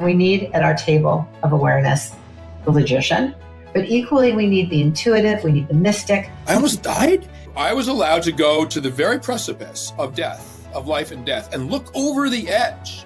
We need at our table of awareness the logician, but equally we need the intuitive, we need the mystic. I almost died. I was allowed to go to the very precipice of death, of life and death, and look over the edge.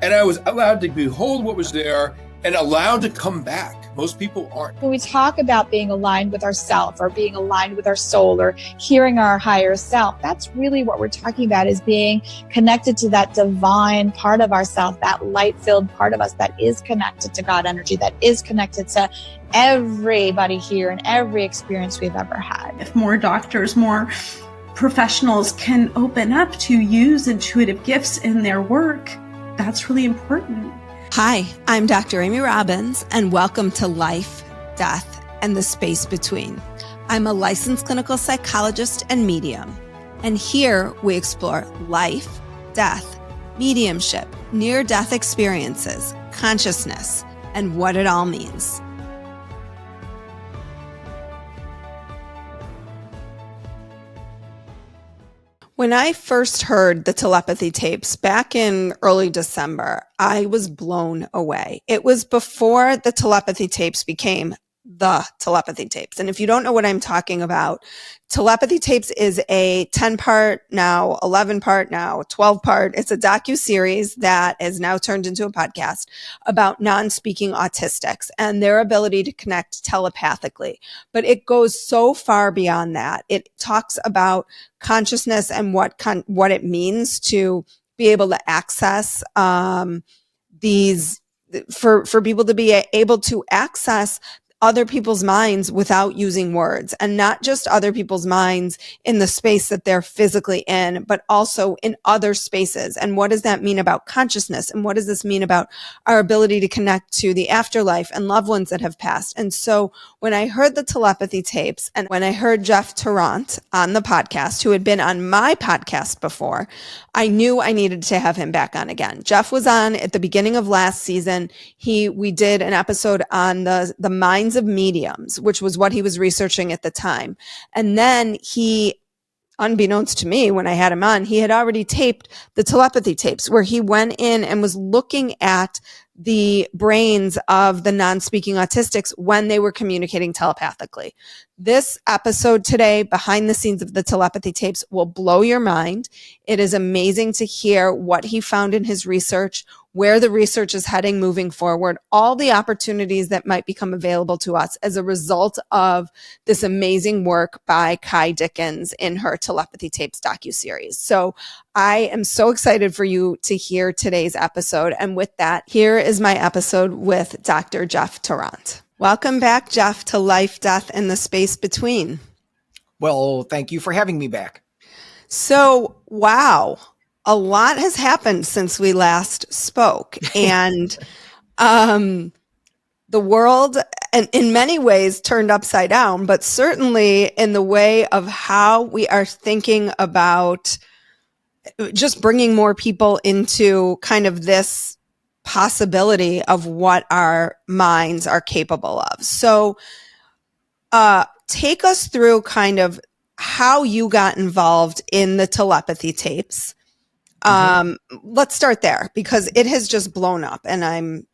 And I was allowed to behold what was there and allowed to come back. Most people aren't. When we talk about being aligned with ourself or being aligned with our soul or hearing our higher self, that's really what we're talking about, is being connected to that divine part of ourself, that light-filled part of us that is connected to God energy, that is connected to everybody here and every experience we've ever had. If more doctors, more professionals can open up to use intuitive gifts in their work, that's really important. Hi, I'm Dr. Amy Robbins, and welcome to Life, Death, and the Space Between. I'm a licensed clinical psychologist and medium, and here we explore life, death, mediumship, near-death experiences, consciousness, and what it all means. When I first heard the telepathy tapes back in early December, I was blown away. It was before the telepathy tapes became the telepathy tapes. And if you don't know what I'm talking about, telepathy tapes is a 10-part, now 11-part, now 12-part. It's a docu-series that is now turned into a podcast about non-speaking autistics and their ability to connect telepathically. But it goes so far beyond that. It talks about consciousness and what it means to be able to access these, for people to be able to access other people's minds without using words, and not just other people's minds in the space that they're physically in, but also in other spaces. And what does that mean about consciousness? And what does this mean about our ability to connect to the afterlife and loved ones that have passed? And so when I heard the telepathy tapes and when I heard Jeff Tarrant on the podcast, who had been on my podcast before, I knew I needed to have him back on again. Jeff was on at the beginning of last season. We did an episode on the minds of mediums, which was what he was researching at the time. And then he, unbeknownst to me, when I had him on, he had already taped the telepathy tapes where he went in and was looking at the brains of the non-speaking autistics when they were communicating telepathically. This episode today, behind the scenes of the telepathy tapes, will blow your mind. It is amazing to hear what he found in his research, where the research is heading moving forward, all the opportunities that might become available to us as a result of this amazing work by Kai Dickens in her Telepathy Tapes docuseries. So I am so excited for you to hear today's episode. And with that, here is my episode with Dr. Jeff Tarrant. Welcome back, Jeff, to Life, Death, and the Space Between. Well, thank you for having me back. So, wow, a lot has happened since we last spoke. And the world, and in many ways, turned upside down, but certainly in the way of how we are thinking about just bringing more people into kind of this possibility of what our minds are capable of. So take us through kind of how you got involved in the telepathy tapes. Let's start there, because it has just blown up and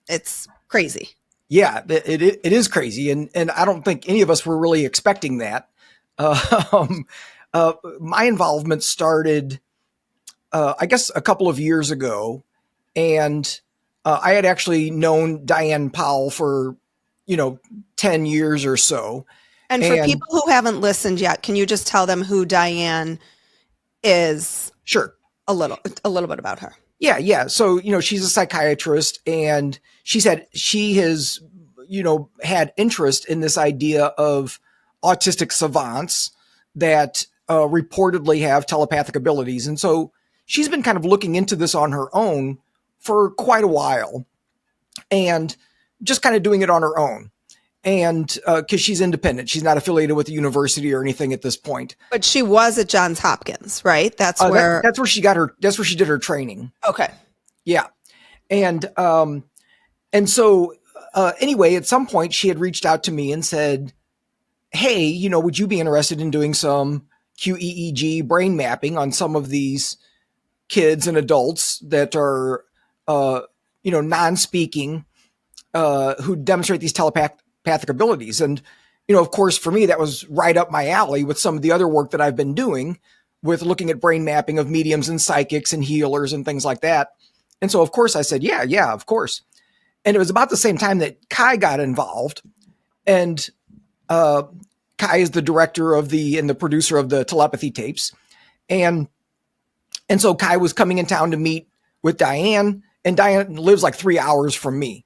it's crazy. Yeah, it is crazy. And I don't think any of us were really expecting that. My involvement started, I guess, a couple of years ago. And I had actually known Diane Powell for, 10 years or so. And for people who haven't listened yet, can you just tell them who Diane is? Sure. A little bit about her. Yeah. So, she's a psychiatrist, and she said she has, had interest in this idea of autistic savants that reportedly have telepathic abilities. And so she's been kind of looking into this on her own for quite a while, and just kind of doing it on her own. And because she's independent, she's not affiliated with the university or anything at this point. But she was at Johns Hopkins, right? That's where she got her. That's where she did her training. Okay. Yeah, and so anyway, at some point she had reached out to me and said, "Hey, would you be interested in doing some QEEG brain mapping on some of these kids and adults that are non-speaking, who demonstrate these telepathic abilities. And, of course, for me, that was right up my alley with some of the other work that I've been doing with looking at brain mapping of mediums and psychics and healers and things like that. And so, of course, I said, yeah, of course. And it was about the same time that Kai got involved. And Kai is the director and the producer of the Telepathy Tapes. And so Kai was coming in town to meet with Diane, and Diane lives like 3 hours from me.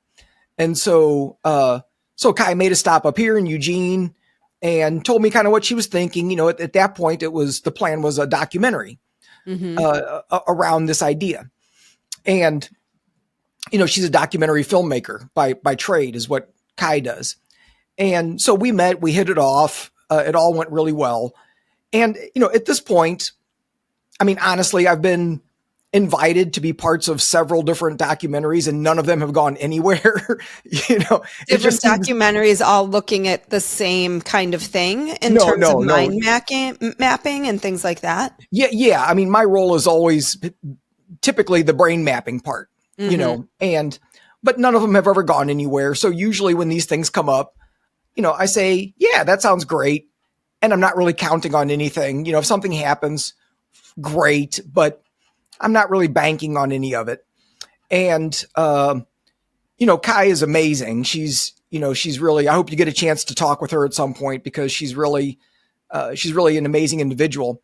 And so Kai made a stop up here in Eugene and told me kind of what she was thinking. At that point, the plan was a documentary around this idea. And, she's a documentary filmmaker by trade is what Kai does. And so we met, we hit it off. It all went really well. And, at this point, I mean, honestly, I've been invited to be parts of several different documentaries and none of them have gone anywhere. Different documentaries all looking at the same kind of thing in terms of mind mapping and things like that. Yeah. I mean, my role is always typically the brain mapping part, but none of them have ever gone anywhere. So usually when these things come up, I say, yeah, that sounds great. And I'm not really counting on anything. If something happens, great, but I'm not really banking on any of it. And, Kai is amazing. She's really, I hope you get a chance to talk with her at some point because she's really an amazing individual.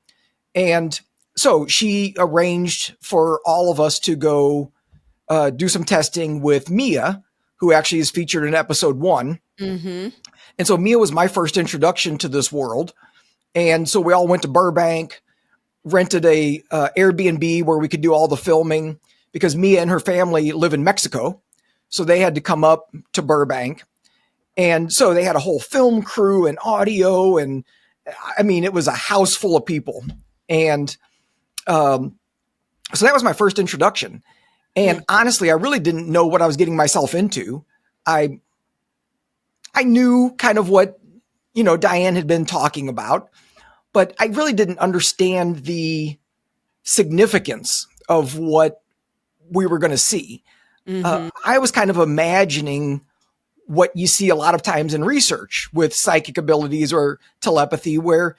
And so she arranged for all of us to go do some testing with Mia, who actually is featured in episode 1. Mm-hmm. And so Mia was my first introduction to this world. And so we all went to Burbank, rented a Airbnb where we could do all the filming because Mia and her family live in Mexico. So they had to come up to Burbank. And so they had a whole film crew and audio. And I mean, it was a house full of people. And so that was my first introduction. And honestly, I really didn't know what I was getting myself into. I knew kind of what, Diane had been talking about, but I really didn't understand the significance of what we were going to see. Mm-hmm. I was kind of imagining what you see a lot of times in research with psychic abilities or telepathy where,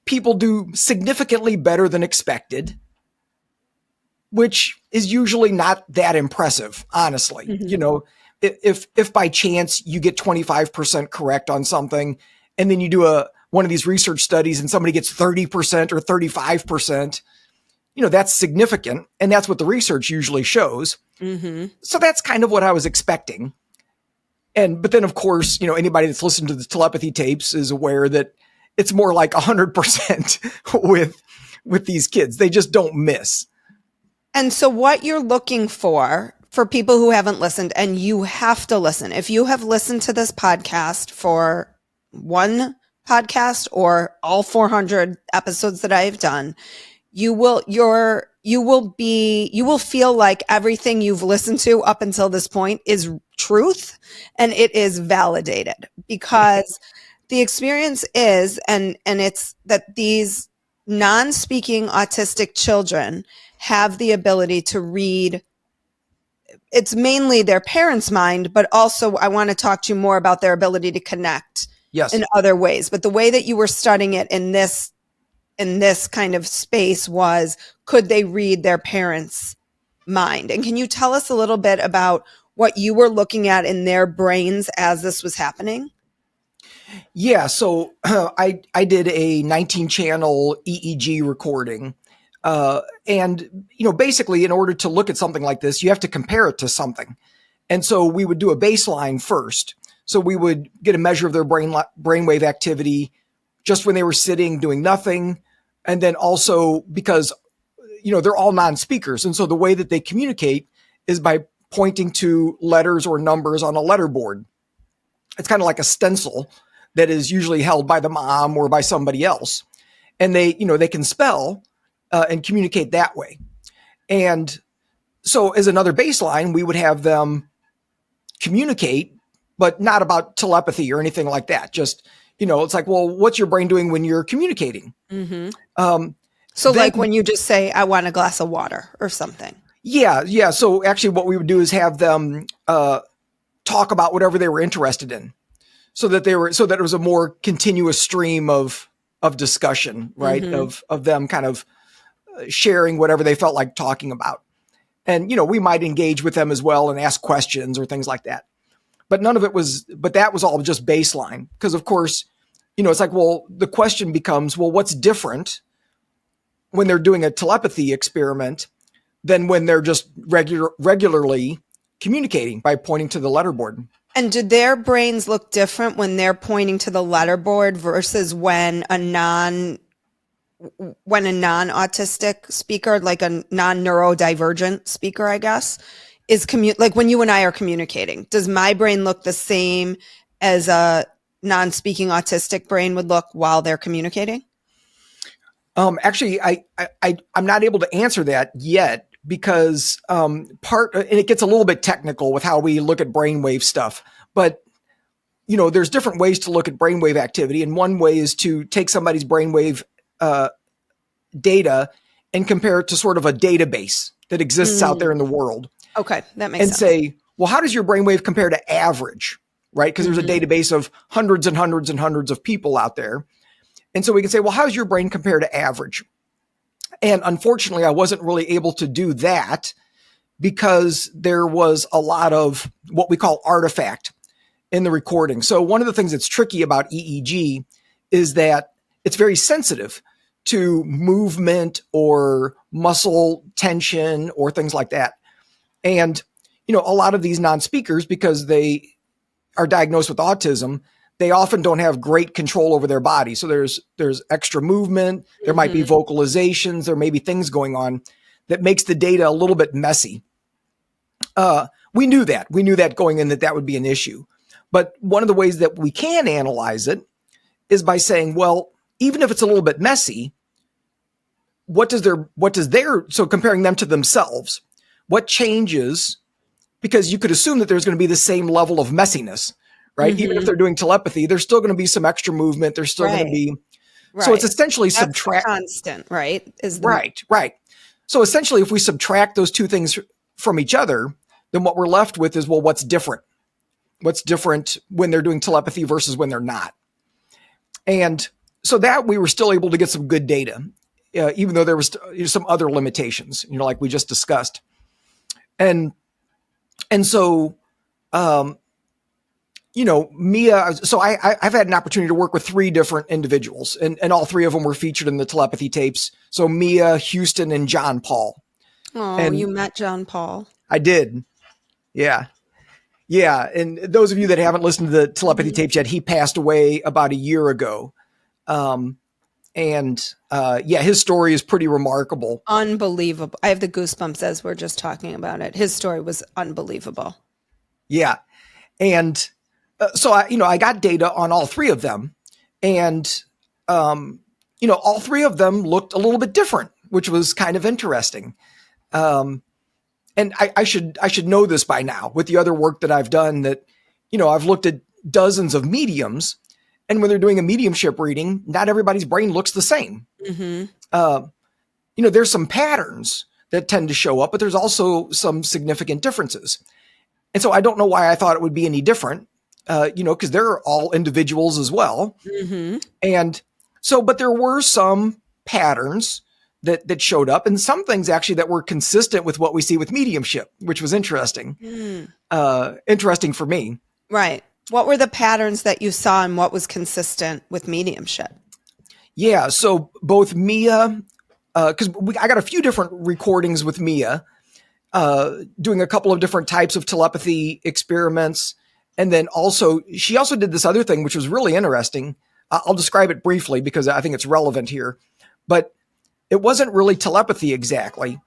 people do significantly better than expected, which is usually not that impressive, honestly. Mm-hmm. If by chance you get 25% correct on something and then you do one of these research studies and somebody gets 30% or 35%, that's significant. And that's what the research usually shows. Mm-hmm. So that's kind of what I was expecting. But then of course, anybody that's listened to the telepathy tapes is aware that it's more like 100% with these kids. They just don't miss. And so what you're looking for people who haven't listened, and you have to listen. If you have listened to this podcast for one podcast or all 400 episodes that I have done, you will feel like everything you've listened to up until this point is truth and it is validated because the experience is, and it's that these non-speaking autistic children have the ability to read. It's mainly their parents' mind, but also I want to talk to you more about their ability to connect in other ways. But the way that you were studying it in this kind of space was, could they read their parents' mind? And can you tell us a little bit about what you were looking at in their brains as this was happening? Yeah. So I did a 19-channel EEG recording. And, basically in order to look at something like this, you have to compare it to something. And so we would do a baseline first. So we would get a measure of their brainwave activity just when they were sitting doing nothing. And then also because, they're all non-speakers. And so the way that they communicate is by pointing to letters or numbers on a letterboard. It's kind of like a stencil that is usually held by the mom or by somebody else. And they can spell and communicate that way. And so as another baseline, we would have them communicate, but not about telepathy or anything like that. Just, it's like, well, what's your brain doing when you're communicating? Mm-hmm. So like when you just say, I want a glass of water or something. Yeah. So actually what we would do is have them talk about whatever they were interested in, so that it was a more continuous stream of discussion, right? Mm-hmm. Of them kind of sharing whatever they felt like talking about. And, we might engage with them as well and ask questions or things like that. But that was all just baseline. Because of course, it's like, well, the question becomes, well, what's different when they're doing a telepathy experiment than when they're just regularly communicating by pointing to the letterboard? And do their brains look different when they're pointing to the letterboard versus when a non-autistic speaker, like a non-neurodivergent speaker, I guess, is like when you and I are communicating? Does my brain look the same as a non-speaking autistic brain would look while they're communicating? Actually, I'm not able to answer that yet, because and it gets a little bit technical with how we look at brainwave stuff. But there's different ways to look at brainwave activity, and one way is to take somebody's brainwave data and compare it to sort of a database that exists out there in the world. Okay, that makes sense. And say, well, how does your brainwave compare to average, right? Because there's a database of hundreds and hundreds and hundreds of people out there. And so we can say, well, how does your brain compare to average? And unfortunately, I wasn't really able to do that because there was a lot of what we call artifact in the recording. So one of the things that's tricky about EEG is that it's very sensitive to movement or muscle tension or things like that. And, a lot of these non-speakers, because they are diagnosed with autism, they often don't have great control over their body. So there's extra movement, there might be vocalizations, there may be things going on that makes the data a little bit messy. We knew that going in, that would be an issue. But one of the ways that we can analyze it is by saying, well, even if it's a little bit messy, so comparing them to themselves, what changes? Because you could assume that there's going to be the same level of messiness, right? Even if they're doing telepathy, there's still going to be some extra movement. There's still going to be, so it's essentially subtract constant, right? Right. So essentially, if we subtract those two things from each other, then what we're left with is, well, what's different? What's different when they're doing telepathy versus when they're not? And so that we were still able to get some good data, even though there was some other limitations, like we just discussed. And so, Mia, so I've had an opportunity to work with 3 different individuals, and all 3 of them were featured in the telepathy tapes. So Mia, Houston, and John Paul. Oh, and you met John Paul. I did. Yeah. Yeah. And those of you that haven't listened to the telepathy tapes yet, he passed away about a year ago. His story is pretty remarkable. Unbelievable. I have the goosebumps as we're just talking about it. His story was unbelievable. Yeah. And so I got data on all 3 of them, and, all 3 of them looked a little bit different, which was kind of interesting. And I should know this by now with the other work that I've done, that, I've looked at dozens of mediums, and when they're doing a mediumship reading, not everybody's brain looks the same. There's some patterns that tend to show up, but there's also some significant differences. And so I don't know why I thought it would be any different, because they're all individuals as well. And so, but there were some patterns that showed up, and some things actually that were consistent with what we see with mediumship, which was interesting. Interesting for me. Right. What were the patterns that you saw, and what was consistent with mediumship? Yeah. So both Mia, because I got a few different recordings with Mia, doing a couple of different types of telepathy experiments. And then she also did this other thing, which was really interesting. I'll describe it briefly because I think it's relevant here, but it wasn't really telepathy exactly.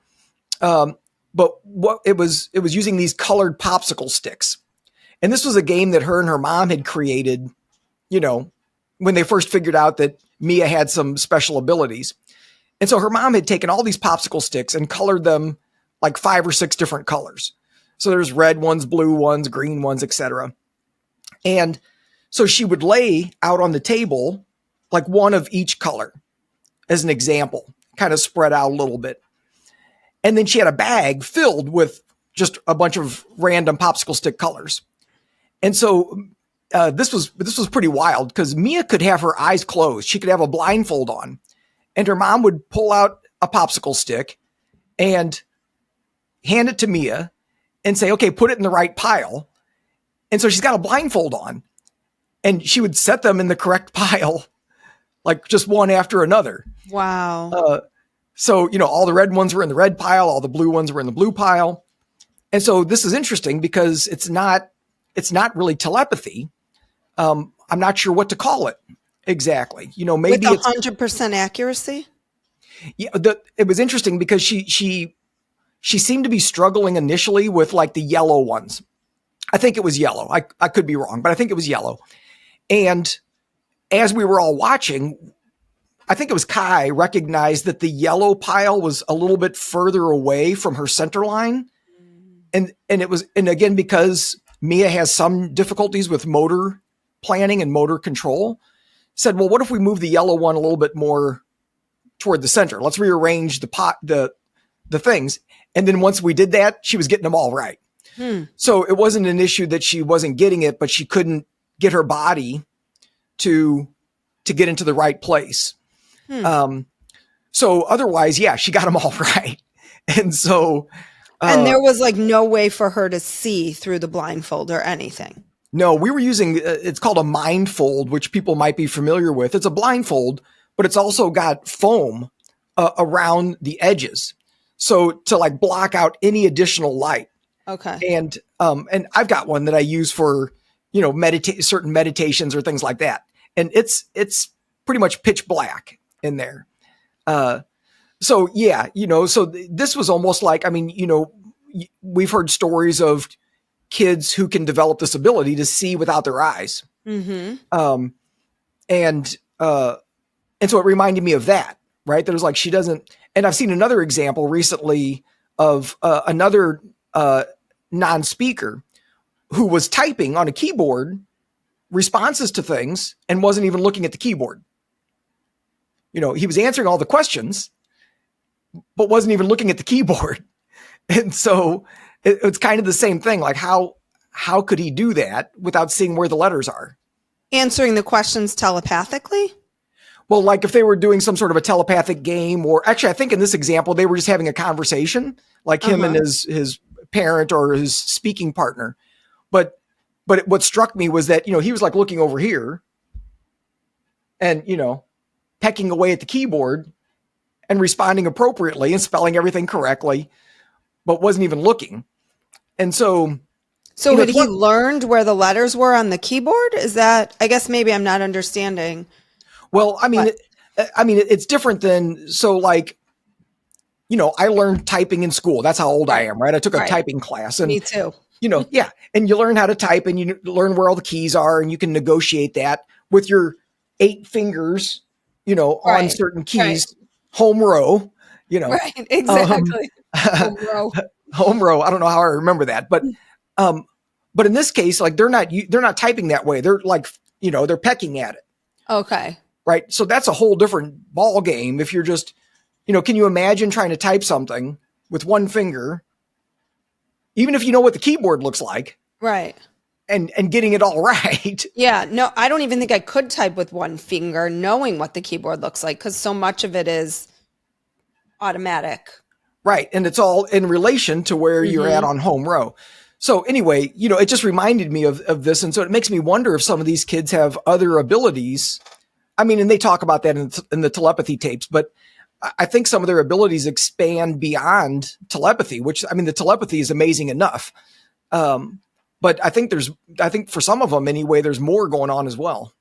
But what it was using these colored popsicle sticks. And this was a game that her and her mom had created, when they first figured out that Mia had some special abilities. And so her mom had taken all these popsicle sticks and colored them like 5 or 6 different colors. So there's red ones, blue ones, green ones, etc. And so she would lay out on the table like one of each color as an example, kind of spread out a little bit. And then she had a bag filled with just a bunch of random popsicle stick colors. And so this was pretty wild because Mia could have her eyes closed. She could have a blindfold on, and her mom would pull out a popsicle stick and hand it to Mia and say, okay, put it in the right pile. And so she's got a blindfold on, and she would set them in the correct pile, like just one after another. Wow. So, all the red ones were in the red pile, all the blue ones were in the blue pile. And so this is interesting because it's not really telepathy. I'm not sure what to call it exactly. Maybe with it's 100% accuracy. Yeah, it was interesting because she seemed to be struggling initially with like the yellow ones. I think it was yellow. I could be wrong, but I think it was yellow. And as we were all watching, I think it was Kai recognized that the yellow pile was a little bit further away from her center line. And again, because Mia has some difficulties with motor planning and motor control, said, well, what if we move the yellow one a little bit more toward the center? Let's rearrange the things. And then once we did that, she was getting them all right. So it wasn't an issue that she wasn't getting it, but she couldn't get her body to get into the right place. So otherwise, yeah, she got them all right. And so, and there was like no way for her to see through the blindfold or anything. No, we were using, it's called a mindfold, which people might be familiar with. It's a blindfold, but it's also got foam around the edges. So to like block out any additional light. Okay. And I've got one that I use for, certain meditations or things like that. And it's pretty much pitch black in there. So yeah, so this was almost like, we've heard stories of kids who can develop this ability to see without their eyes. And so it reminded me of that, right? There was like, she doesn't, and I've seen another example recently of another non-speaker who was typing on a keyboard responses to things and wasn't even looking at the keyboard. He was answering all the questions, but wasn't even looking at the keyboard. And so it's kind of the same thing. Like how could he do that without seeing where the letters are? Answering the questions telepathically? Well, like if they were doing some sort of a telepathic game, or actually I think in this example, they were just having a conversation, like him and his parent or his speaking partner. But what struck me was that, he was like looking over here and, pecking away at the keyboard and responding appropriately and spelling everything correctly, but wasn't even looking. And so had he learned where the letters were on the keyboard? Is that, I guess maybe I'm not understanding. Well, it's different than, so like, I learned typing in school. That's how old I am, right? I took a typing class. And, me too. Yeah. And you learn how to type and you learn where all the keys are and you can negotiate that with your 8 fingers, on certain keys, home row, Right, exactly. Home row. Home row. I don't know how I remember that, but in this case, like they're not typing that way. They're like, they're pecking at it. Okay. Right. So that's a whole different ball game. If you're just, can you imagine trying to type something with one finger, even if you know what the keyboard looks like? Right. And getting it all right. Yeah. No, I don't even think I could type with one finger knowing what the keyboard looks like because so much of it is automatic. Right. And it's all in relation to where you're at on home row. So anyway, it just reminded me of this. And so it makes me wonder if some of these kids have other abilities. And they talk about that in the telepathy tapes, but I think some of their abilities expand beyond telepathy, which, the telepathy is amazing enough. But I think for some of them anyway, there's more going on as well.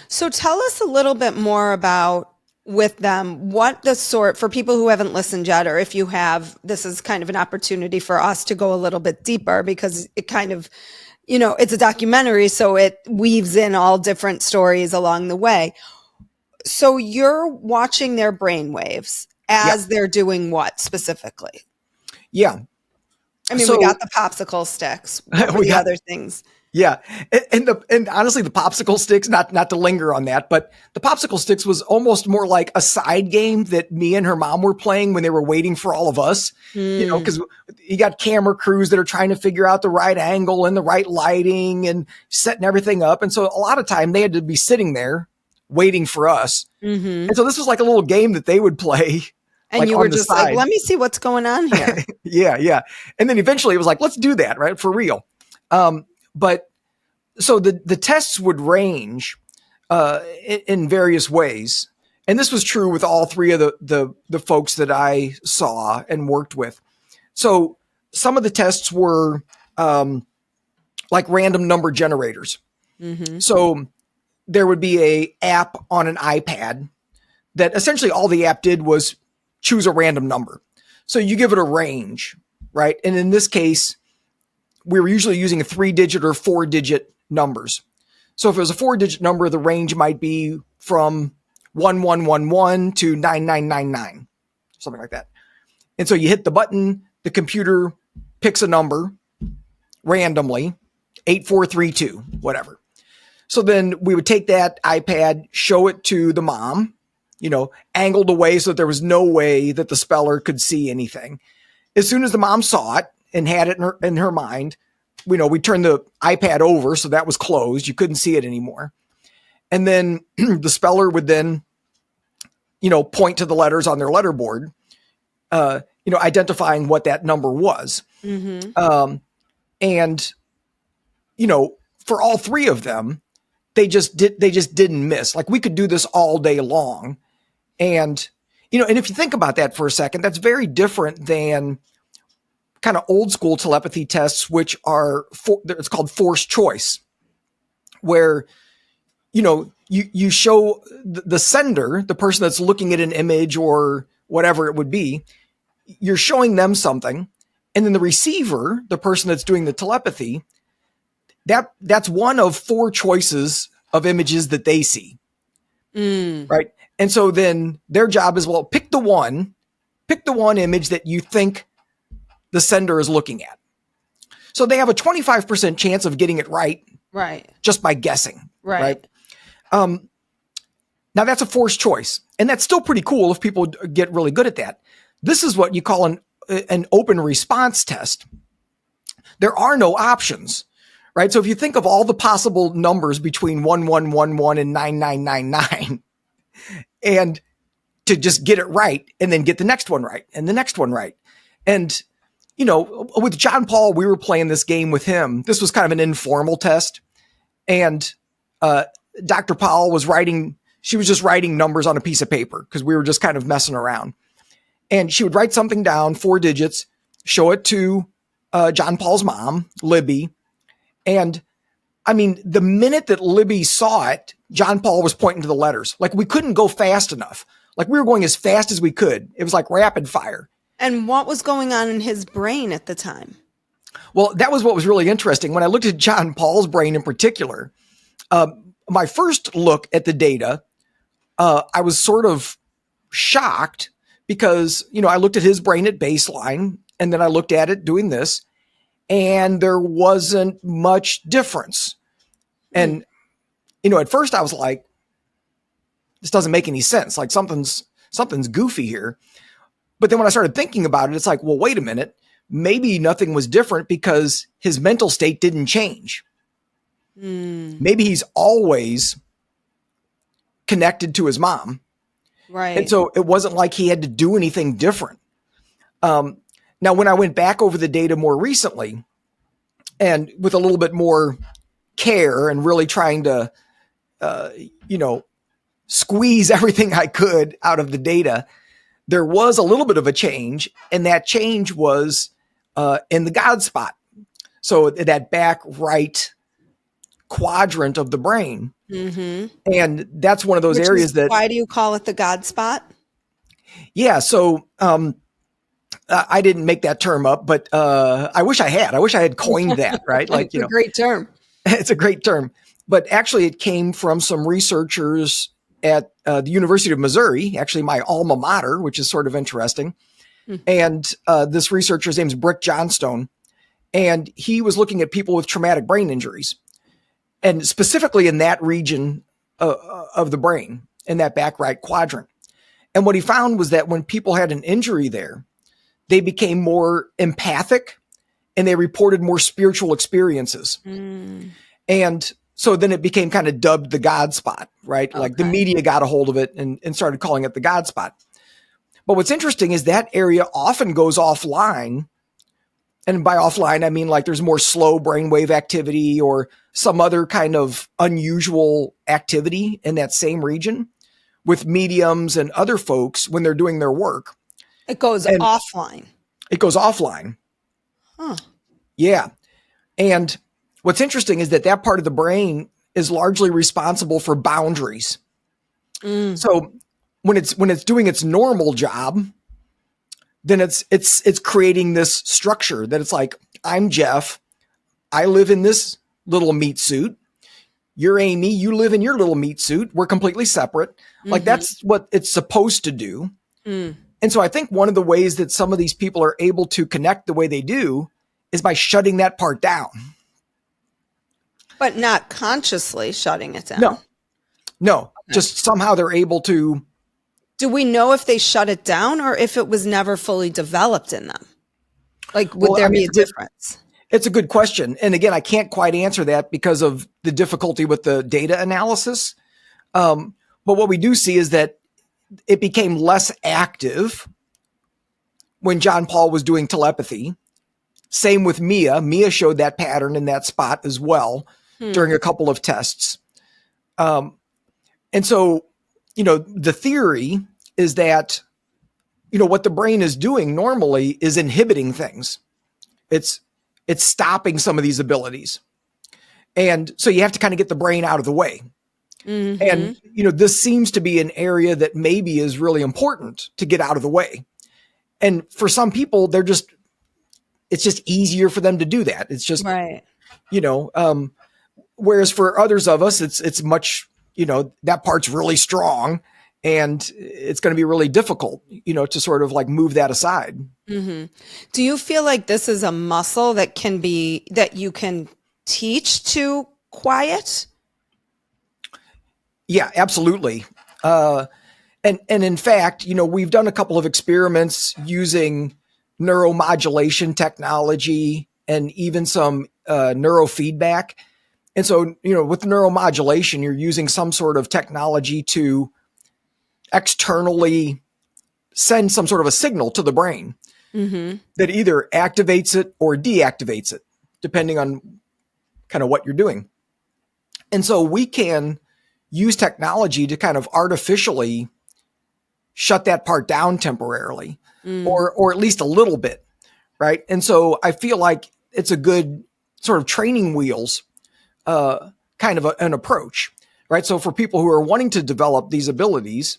So tell us a little bit more about with them, what the sort, for people who haven't listened yet, or if you have, this is kind of an opportunity for us to go a little bit deeper because it kind of, it's a documentary, so it weaves in all different stories along the way. So you're watching their brainwaves as they're doing what specifically? Yeah. We got the popsicle sticks. What were the other things? Yeah. And honestly, the popsicle sticks, not to linger on that, but the popsicle sticks was almost more like a side game that me and her mom were playing when they were waiting for all of us, because you got camera crews that are trying to figure out the right angle and the right lighting and setting everything up. And so a lot of time they had to be sitting there waiting for us. Mm-hmm. And so this was like a little game that they would play. And like you on were the just side. like, let me see what's going on here. Yeah. And then eventually it was like, let's do that, right? For real. But so the tests would range in various ways. And this was true with all three of the folks that I saw and worked with. So some of the tests were like random number generators. Mm-hmm. So there would be a app on an iPad that essentially all the app did was choose a random number. So you give it a range, right? And in this case, we were usually using a 3-digit or 4-digit numbers. So if it was a 4-digit number, the range might be from 1111 to 9999, something like that. And so you hit the button, the computer picks a number randomly, 8432, whatever. So then we would take that iPad, show it to the mom, angled away so that there was no way that the speller could see anything. As soon as the mom saw it and had it in her mind, we turned the iPad over, so that was closed. You couldn't see it anymore. And then the speller would then, point to the letters on their letterboard, identifying what that number was. Mm-hmm. And, for all three of them, they just didn't miss. Like, we could do this all day long. And, and if you think about that for a second, that's very different than kind of old school telepathy tests, which are, it's called forced choice, where, you show the sender, the person that's looking at an image or whatever it would be, you're showing them something. And then the receiver, the person that's doing the telepathy, that's one of 4 choices of images that they see. Right. And so then their job is, well, pick the one image that you think the sender is looking at. So they have a 25% chance of getting it right. Right. Just by guessing. Right. Now that's a forced choice, and that's still pretty cool if people get really good at that. This is what you call an open response test. There are no options, right? So if you think of all the possible numbers between 1111 and 9999, and to just get it right and then get the next one right and the next one right. And, with John Paul, we were playing this game with him. This was kind of an informal test. And Dr. Powell was she was just writing numbers on a piece of paper because we were just kind of messing around. And she would write something down, 4 digits, show it to John Paul's mom, Libby. And I mean, the minute that Libby saw it, John Paul was pointing to the letters. Like, we couldn't go fast enough. Like, we were going as fast as we could. It was like rapid fire. And what was going on in his brain at the time? Well, that was what was really interesting. When I looked at John Paul's brain in particular, my first look at the data, I was sort of shocked because, I looked at his brain at baseline, and then I looked at it doing this, and there wasn't much difference. And, at first I was like, this doesn't make any sense. Like, something's goofy here. But then when I started thinking about it, it's like, well, wait a minute. Maybe nothing was different because his mental state didn't change. Maybe he's always connected to his mom. Right. And so it wasn't like he had to do anything different. Now, when I went back over the data more recently and with a little bit more care and really trying to, squeeze everything I could out of the data, there was a little bit of a change, and that change was in the God spot. So that back right quadrant of the brain. Mm-hmm. And that's one of those areas that... Why do you call it the God spot? Yeah. So I didn't make that term up, but I wish I had. I wish I had coined that, right? Like, It's a great term. It's a great term. But actually it came from some researchers at the University of Missouri, actually my alma mater, which is sort of interesting. And this researcher's name is Brick Johnstone. And he was looking at people with traumatic brain injuries. and specifically in that region of the brain, in that back right quadrant. And what he found was that when people had an injury there, they became more empathic and they reported more spiritual experiences. And so then it became kind of dubbed the God spot, right? Okay. Like the media got a hold of it and started calling it the God spot. But what's interesting is that area often goes offline. And by offline, I mean like there's more slow brainwave activity or some other kind of unusual activity in that same region with mediums and other folks when they're doing their work. It goes offline. It goes offline. Huh. Yeah. And what's interesting is that that part of the brain is largely responsible for boundaries. So when it's doing its normal job, then it's creating this structure that it's like, I'm Jeff. I live in this little meat suit. You're Amy. You live in your little meat suit. We're completely separate. Like that's what it's supposed to do. And so I think one of the ways that some of these people are able to connect the way they do is by shutting that part down. But not consciously shutting it down. No, just somehow they're able to. Do we know if they shut it down or if it was never fully developed in them? Like, would there be a difference? It's a good question. And again, I can't quite answer that because of the difficulty with the data analysis. But what we do see is that it became less active when John Paul was doing telepathy. Same with Mia. Mia showed that pattern in that spot as well during a couple of tests. And so, the theory is that, what the brain is doing normally is inhibiting things. It's stopping some of these abilities. And so you have to kind of get the brain out of the way. And, this seems to be an area that maybe is really important to get out of the way. And for some people, it's just easier for them to do that. It's just, right. Whereas for others of us, it's much, that part's really strong and it's going to be really difficult, to sort of like move that aside. Do you feel like this is a muscle that you can teach to quiet? Yeah, absolutely. And in fact, we've done a couple of experiments using neuromodulation technology and even some neurofeedback. And so, with neuromodulation, you're using some sort of technology to externally send some sort of a signal to the brain that either activates it or deactivates it, depending on kind of what you're doing. And so we can use technology to kind of artificially shut that part down temporarily or at least a little bit. Right. And so I feel like it's a good sort of training wheels kind of an approach. Right. So for people who are wanting to develop these abilities,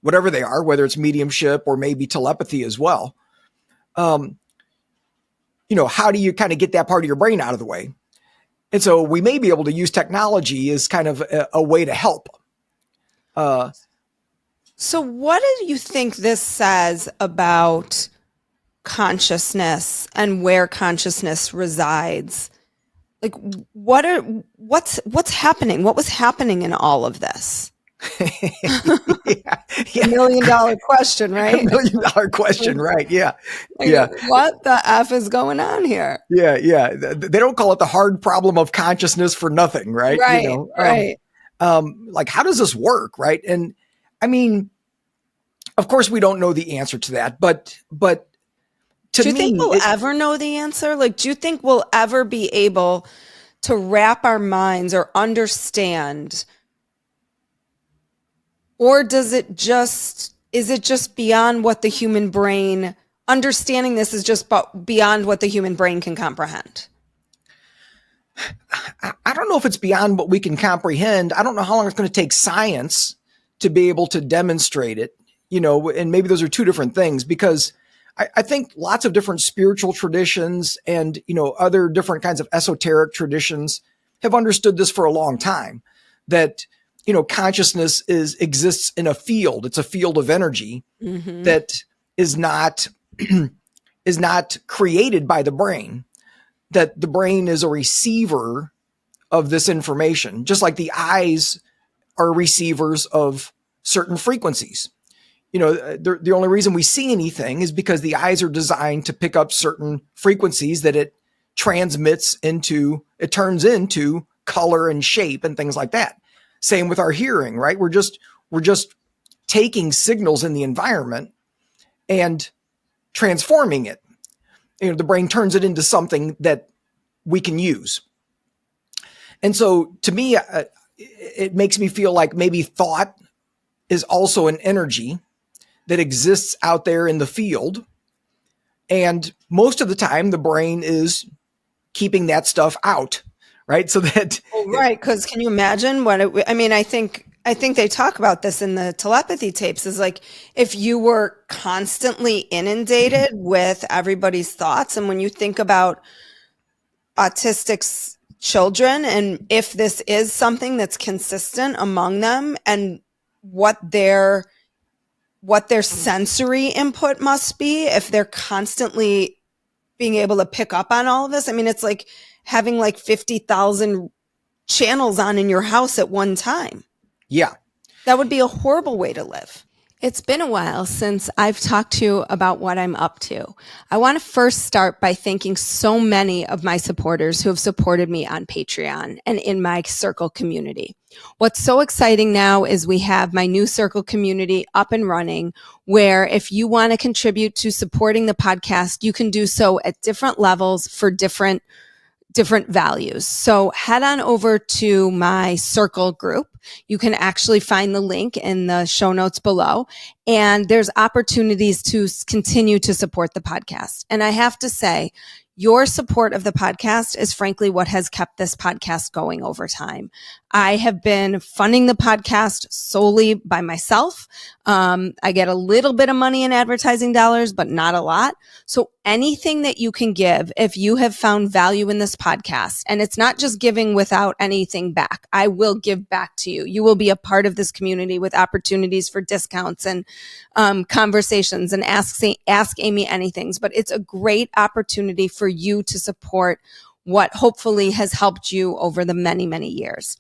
whatever they are, whether it's mediumship or maybe telepathy as well, how do you kind of get that part of your brain out of the way? And so we may be able to use technology as kind of a way to help. So what do you think this says about consciousness and where consciousness resides? Like, what's happening? What was happening in all of this? Yeah. $1 million question, right? $1 million question, right? Yeah. Yeah. What the F is going on here? Yeah. Yeah. They don't call it the hard problem of consciousness for nothing, right? Right. Right. Like, how does this work? Right. And I mean, of course, we don't know the answer to that, but to me, do you think we'll ever know the answer? Like, do you think we'll ever be able to wrap our minds or understand? Or is it just beyond what the human brain, understanding this is just beyond what the human brain can comprehend? I don't know if it's beyond what we can comprehend. I don't know how long it's going to take science to be able to demonstrate it, and maybe those are two different things, because I think lots of different spiritual traditions and, other different kinds of esoteric traditions have understood this for a long time, that consciousness exists in a field. It's a field of energy that is not created by the brain, that the brain is a receiver of this information, just like the eyes are receivers of certain frequencies. The only reason we see anything is because the eyes are designed to pick up certain frequencies that it turns into color and shape and things like that. Same with our hearing, right? We're just taking signals in the environment and transforming it. The brain turns it into something that we can use. And so to me, it makes me feel like maybe thought is also an energy that exists out there in the field. And most of the time, the brain is keeping that stuff out, right? So that... Right, because can you imagine I think they talk about this in the telepathy tapes, is like if you were constantly inundated with everybody's thoughts, and when you think about autistic children, and if this is something that's consistent among them, and what their sensory input must be, if they're constantly being able to pick up on all of this. I mean, it's like having like 50,000 channels on in your house at one time. Yeah. That would be a horrible way to live. It's been a while since I've talked to you about what I'm up to. I want to first start by thanking so many of my supporters who have supported me on Patreon and in my Circle community. What's so exciting now is we have my new Circle community up and running, where if you want to contribute to supporting the podcast, you can do so at different levels for different values. So head on over to my Circle group. You can actually find the link in the show notes below, and there's opportunities to continue to support the podcast. And I have to say, your support of the podcast is frankly what has kept this podcast going over time. I have been funding the podcast solely by myself. I get a little bit of money in advertising dollars, but not a lot. So anything that you can give, if you have found value in this podcast, and it's not just giving without anything back, I will give back to you. You will be a part of this community with opportunities for discounts and conversations and Ask Amy Anythings. But it's a great opportunity for you to support what hopefully has helped you over the many, many years.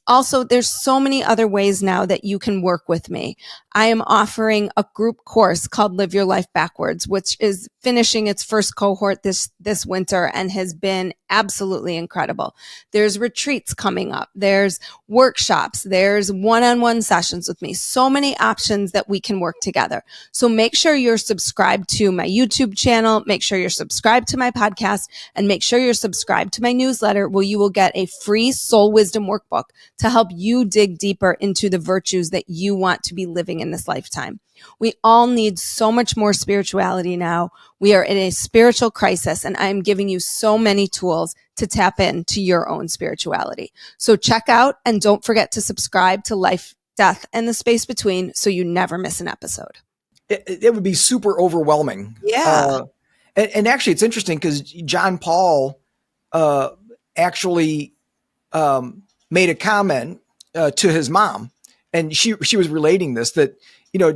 Also, there's so many other ways now that you can work with me. I am offering a group course called Live Your Life Backwards, which is finishing its first cohort this winter and has been absolutely incredible. There's retreats coming up. There's workshops. There's one-on-one sessions with me. So many options that we can work together. So make sure you're subscribed to my YouTube channel. Make sure you're subscribed to my podcast, and make sure you're subscribed to my newsletter, where you will get a free soul wisdom workbook to help you dig deeper into the virtues that you want to be living in this lifetime. We all need so much more spirituality now. We are in a spiritual crisis, and I'm giving you so many tools to tap into your own spirituality. So check out, and don't forget to subscribe to Life, Death, and the Space Between so you never miss an episode. It would be super overwhelming. Yeah. And actually, it's interesting because John Paul actually made a comment to his mom, and she was relating this, that,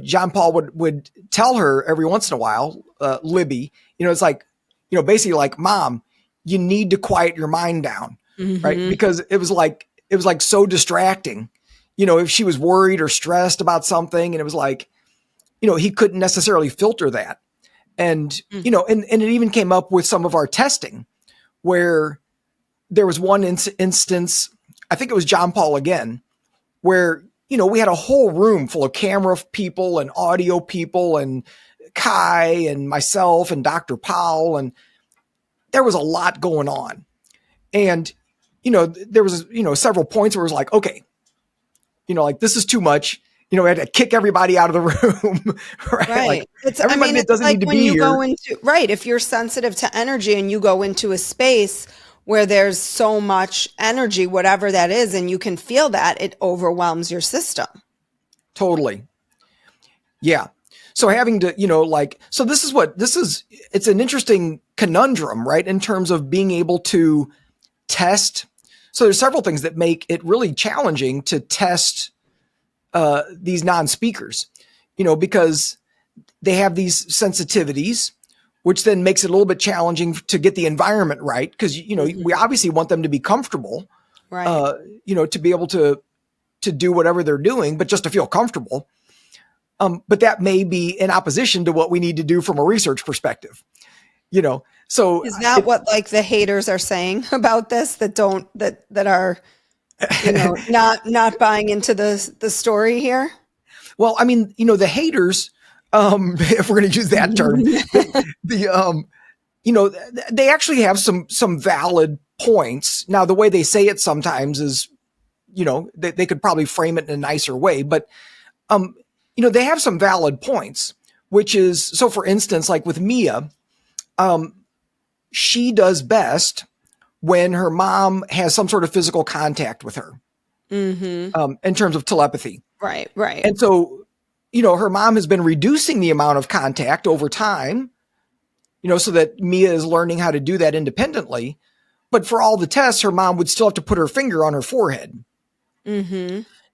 John Paul would tell her every once in a while, Libby, it's like, basically like, Mom, you need to quiet your mind down, right? Because it was like so distracting, if she was worried or stressed about something, and it was like, he couldn't necessarily filter that. And, and it even came up with some of our testing, where there was one instance, I think it was John Paul again, where, we had a whole room full of camera people and audio people and Kai and myself and Dr. Powell. And there was a lot going on. And, there was, several points where it was like, okay, like, this is too much. I had to kick everybody out of the room. Right. Like, everybody that doesn't need to be here. Right. If you're sensitive to energy and you go into a space where there's so much energy, whatever that is, and you can feel that, it overwhelms your system. Totally. Yeah. So having to, it's an interesting conundrum, right? In terms of being able to test. So there's several things that make it really challenging to test these non-speakers, because they have these sensitivities, which then makes it a little bit challenging to get the environment right. Because, we obviously want them to be comfortable, Right. To be able to do whatever they're doing, but just to feel comfortable. But that may be in opposition to what we need to do from a research perspective. So Is that what like the haters are saying about this that are not buying into the story here? Well, I mean, the haters, if we're going to use that term, they actually have some valid points. Now, the way they say it sometimes is, they could probably frame it in a nicer way, but, they have some valid points, which is, so for instance, like with Mia, she does best when her mom has some sort of physical contact with her, in terms of telepathy. Right. And so, her mom has been reducing the amount of contact over time, so that Mia is learning how to do that independently. But for all the tests, her mom would still have to put her finger on her forehead.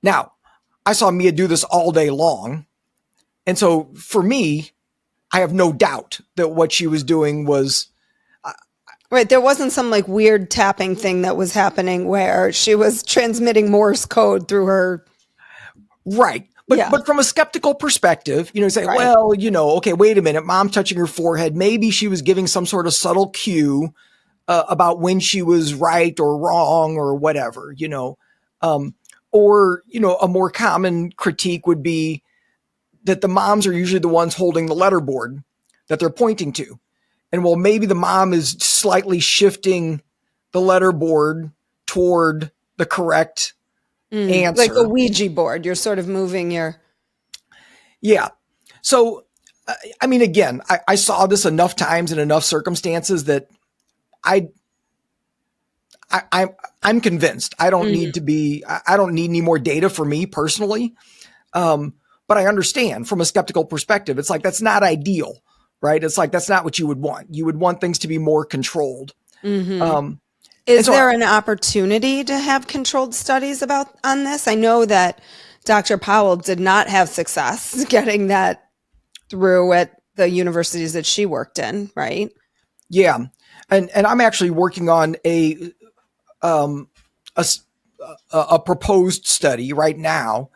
Now, I saw Mia do this all day long. And so for me, I have no doubt that what she was doing was... Right. There wasn't some like weird tapping thing that was happening where she was transmitting Morse code through her. Right. But from a skeptical perspective, say, Right. well, okay, wait a minute, mom touching her forehead. Maybe she was giving some sort of subtle cue about when she was right or wrong or whatever, or, a more common critique would be that the moms are usually the ones holding the letterboard that they're pointing to. And well, maybe the mom is slightly shifting the letterboard toward the correct answer. Like a Ouija board. You're sort of moving your... Yeah. So, I mean, again, I saw this enough times in enough circumstances that I'm convinced. I don't need any more data for me personally. But I understand from a skeptical perspective, it's like, that's not ideal, right? It's like, that's not what you would want. You would want things to be more controlled. Is there an opportunity to have controlled studies on this? I know that Dr. Powell did not have success getting that through at the universities that she worked in, right? Yeah. And I'm actually working on a proposed study right now,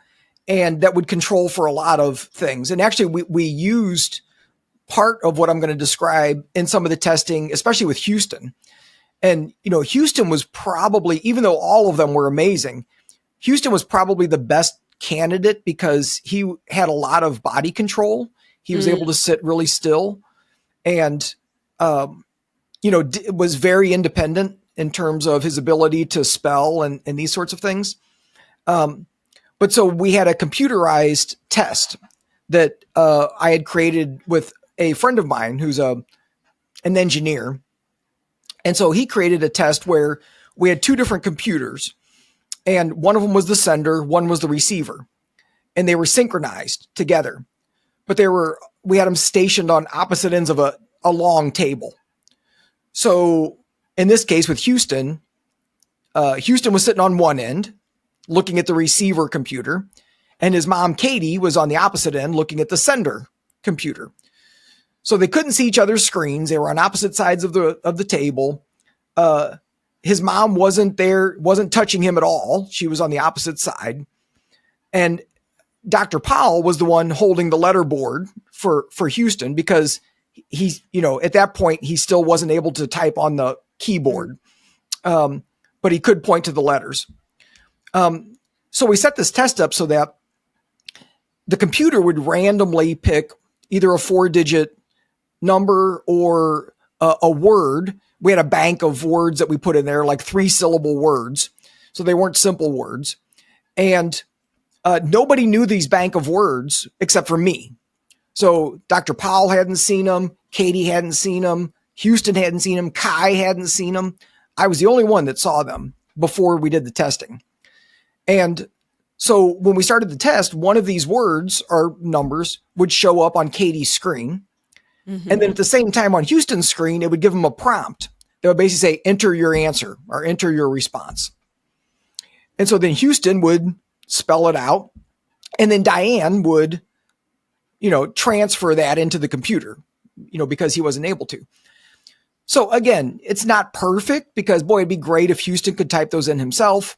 and that would control for a lot of things. And actually we used part of what I'm going to describe in some of the testing, especially with Houston. And, Houston was probably, even though all of them were amazing, Houston was probably the best candidate because he had a lot of body control. He was able to sit really still and, was very independent in terms of his ability to spell and these sorts of things. But so we had a computerized test that I had created with a friend of mine who's an engineer. And so he created a test where we had two different computers, and one of them was the sender, one was the receiver, and they were synchronized together. But we had them stationed on opposite ends of a long table. So in this case with Houston, Houston was sitting on one end looking at the receiver computer, and his mom, Katie, was on the opposite end looking at the sender computer. So they couldn't see each other's screens. They were on opposite sides of the table. His mom wasn't there, wasn't touching him at all. She was on the opposite side. And Dr. Powell was the one holding the letterboard for Houston because he's, at that point, he still wasn't able to type on the keyboard. But he could point to the letters. So we set this test up so that the computer would randomly pick either a 4-digit number or a word. We had a bank of words that we put in there, like 3-syllable words. So they weren't simple words. And nobody knew these bank of words except for me. So Dr. Powell hadn't seen them. Katie hadn't seen them. Houston hadn't seen them. Kai hadn't seen them. I was the only one that saw them before we did the testing. And so when we started the test, one of these words or numbers would show up on Katie's screen. And then at the same time on Houston's screen, it would give them a prompt that would basically say, enter your answer or enter your response. And so then Houston would spell it out. And then Diane would, transfer that into the computer, because he wasn't able to. So again, it's not perfect because boy, it'd be great if Houston could type those in himself.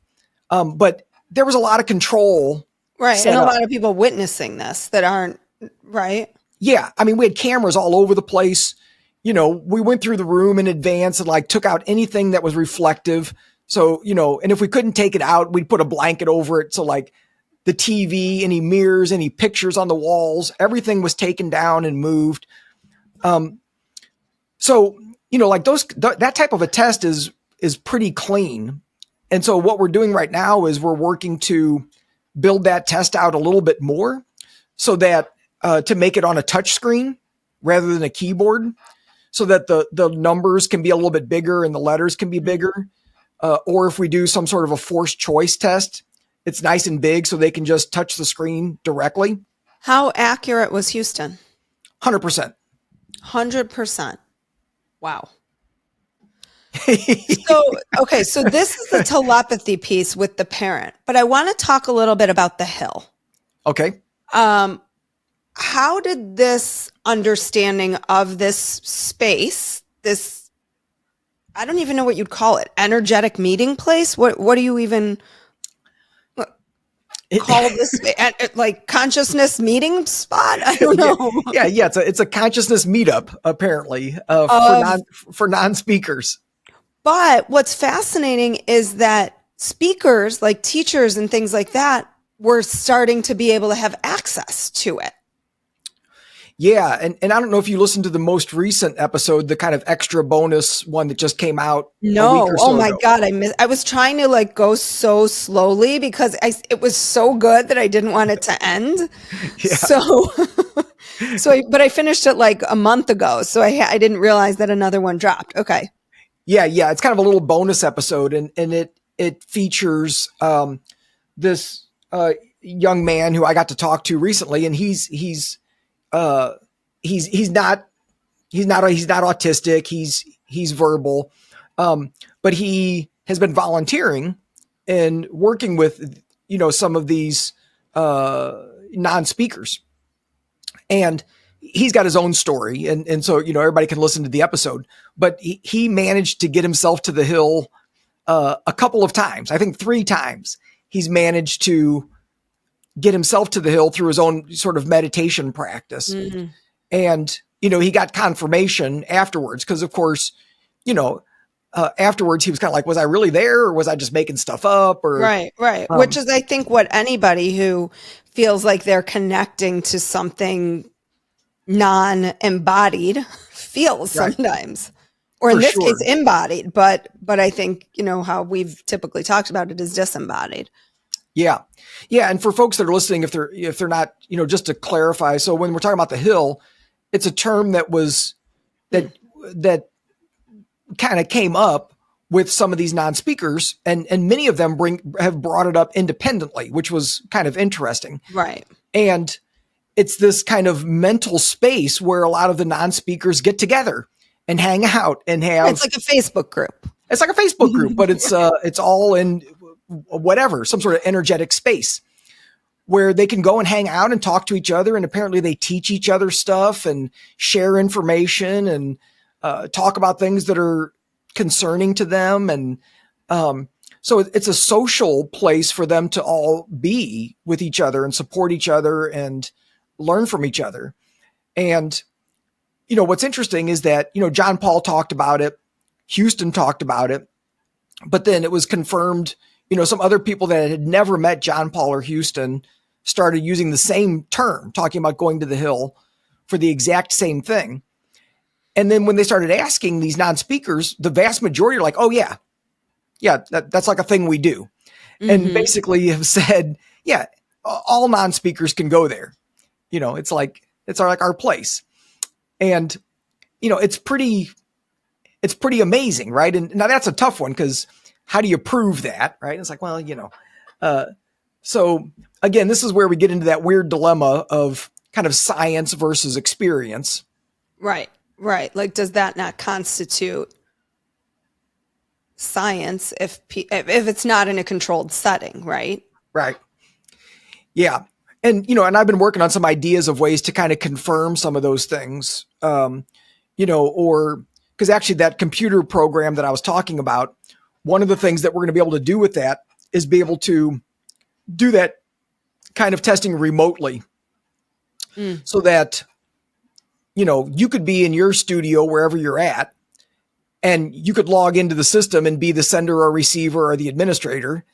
But there was a lot of control. Right. set And a up. lot of people witnessing this that aren't right. Yeah. I mean, we had cameras all over the place. You know, we went through the room in advance and like took out anything that was reflective. So, you know, and if we couldn't take it out, we'd put a blanket over it. So like the TV, any mirrors, any pictures on the walls, everything was taken down and moved. So, you know, like that type of a test is pretty clean. And so what we're doing right now is we're working to build that test out a little bit more so that to make it on a touch screen rather than a keyboard so that the numbers can be a little bit bigger and the letters can be bigger. Or if we do some sort of a forced choice test, it's nice and big so they can just touch the screen directly. How accurate was Houston? 100%. 100%. Wow. So this is the telepathy piece with the parent, but I want to talk a little bit about the hill. Okay. How did this understanding of this space, this, I don't even know what you'd call it, energetic meeting place? What do you even call this? Like consciousness meeting spot? I don't know. Yeah. It's a consciousness meetup apparently for non-speakers. But what's fascinating is that speakers, like teachers and things like that, were starting to be able to have access to it. Yeah. And I don't know if you listened to the most recent episode, the kind of extra bonus one that just came out. No. So Oh my ago. God. I was trying to like go so slowly because it was so good that I didn't want it to end. Yeah. But I finished it like a month ago. So I didn't realize that another one dropped. Okay. Yeah. It's kind of a little bonus episode and it features this young man who I got to talk to recently, and he's not autistic. He's verbal. But he has been volunteering and working with, you know, some of these non-speakers, and he's got his own story. And so, you know, everybody can listen to the episode, but he managed to get himself to the hill a couple of times. I think 3 times he's managed to get himself to the hill through his own sort of meditation practice. Mm-hmm. And, you know, he got confirmation afterwards because, of course, you know, afterwards he was kind of like, was I really there or was I just making stuff up? Or Right. Which is, I think, what anybody who feels like they're connecting to something non-embodied feels sometimes. Or in this case, embodied, but I think, you know, how we've typically talked about it is disembodied. Yeah. And for folks that are listening, if they're not, you know, just to clarify. So when we're talking about the hill, it's a term that kind of came up with some of these non-speakers, and many of them have brought it up independently, which was kind of interesting. Right. And it's this kind of mental space where a lot of the non-speakers get together and hang out and have. It's like a Facebook group. It's like a Facebook group, but it's all in whatever, some sort of energetic space where they can go and hang out and talk to each other. And apparently they teach each other stuff and share information and talk about things that are concerning to them. And so it's a social place for them to all be with each other and support each other and learn from each other. And, you know, what's interesting is that, you know, John Paul talked about it, Houston talked about it, but then it was confirmed, you know, some other people that had never met John Paul or Houston started using the same term, talking about going to the hill for the exact same thing. And then when they started asking these non-speakers, the vast majority are like, oh yeah, that's like a thing we do. Mm-hmm. And basically have said, yeah, all non-speakers can go there. You know, it's like our place. And, you know, it's pretty amazing, right? And now that's a tough one because how do you prove that, right? It's like, well, you know, so again, this is where we get into that weird dilemma of kind of science versus experience. Right. Like, does that not constitute science if it's not in a controlled setting, right? Right. Yeah. And, you know, and I've been working on some ideas of ways to kind of confirm some of those things, you know, or because actually that computer program that I was talking about, one of the things that we're going to be able to do with that is be able to do that kind of testing remotely so that, you could be in your studio wherever you're at, and you could log into the system and be the sender or receiver or the administrator.